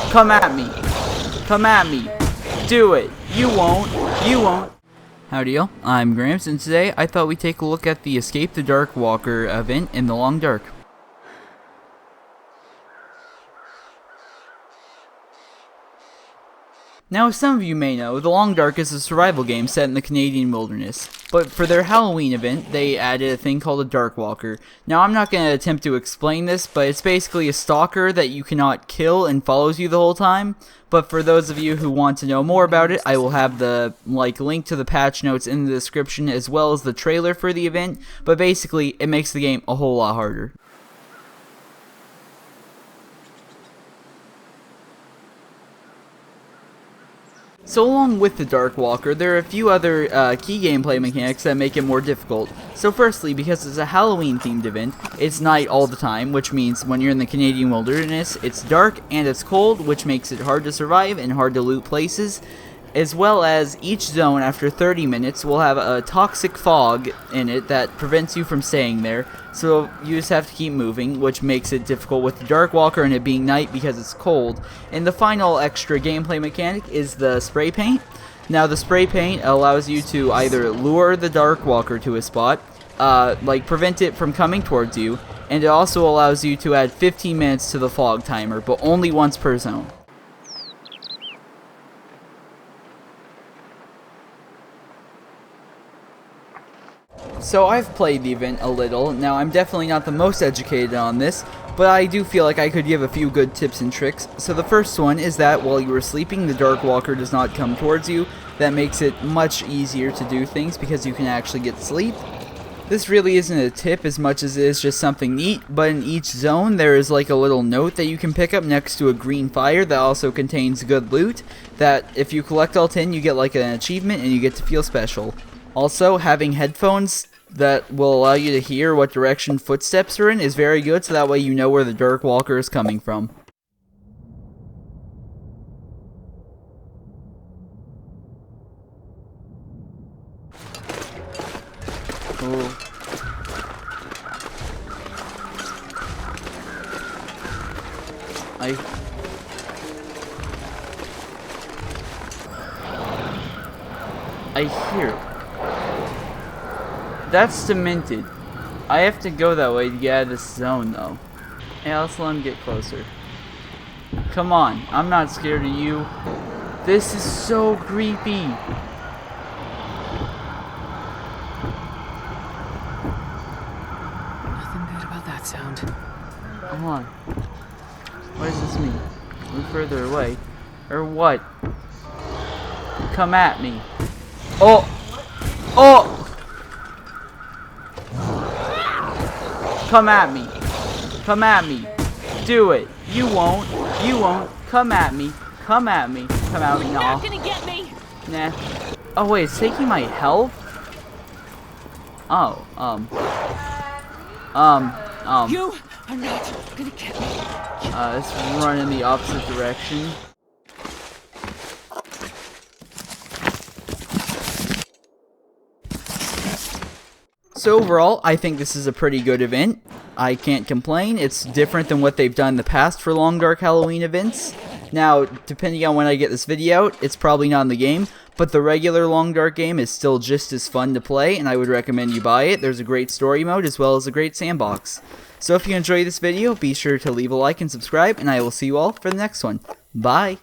Come at me. Come at me. Do it. You won't. You won't. Howdy y'all, I'm Grammzz, and today I thought we'd take a look at the Escape the Darkwalker event in the Long Dark. Now, as some of you may know, The Long Dark is a survival game set in the Canadian wilderness, but for their Halloween event, they added a thing called a Darkwalker. Now, I'm not going to attempt to explain this, but it's basically a stalker that you cannot kill and follows you the whole time. But for those of you who want to know more about it, I will have the link to the patch notes in the description as well as the trailer for the event, but basically, it makes the game a whole lot harder. So along with the Darkwalker, there are a few other key gameplay mechanics that make it more difficult. So firstly, because it's a Halloween themed event, it's night all the time, which means when you're in the Canadian wilderness, it's dark and it's cold, which makes it hard to survive and hard to loot places. As well as each zone after 30 minutes will have a toxic fog in it that prevents you from staying there, so you just have to keep moving, which makes it difficult with the Darkwalker and it being night because it's cold. And the final extra gameplay mechanic is the spray paint. Now the spray paint allows you to either lure the Darkwalker to a spot, prevent it from coming towards you, and it also allows you to add 15 minutes to the fog timer, but only once per zone. So I've played the event a little. Now I'm definitely not the most educated on this, but I do feel like I could give a few good tips and tricks. So the first one is that while you are sleeping, the Darkwalker does not come towards you. That makes it much easier to do things because you can actually get sleep. This really isn't a tip as much as it is just something neat, but in each zone there is like a little note that you can pick up next to a green fire that also contains good loot, that if you collect all 10 you get like an achievement and you get to feel special. Also, having headphones that will allow you to hear what direction footsteps are in is very good, so that way you know where the Darkwalker is coming from. Cool. I hear it. That's demented. I have to go that way to get out of this zone, though. Hey, let's let him get closer. Come on, I'm not scared of you. This is so creepy. Nothing good about that sound. Come on. What does this mean? Move further away. Or what? Come at me. Oh! Oh! Come at me. Come at me. Do it. You won't. You won't. Come at me. Come at me. Come at me. You're not gonna get me. Nah. Oh wait, it's taking my health? Oh, You are not gonna get me. let's run in the opposite direction. So overall, I think this is a pretty good event. I can't complain. It's different than what they've done in the past for Long Dark Halloween events. Now, depending on when I get this video out, it's probably not in the game, but the regular Long Dark game is still just as fun to play, and I would recommend you buy it. There's a great story mode as well as a great sandbox. So if you enjoyed this video, be sure to leave a like and subscribe, and I will see you all for the next one. Bye!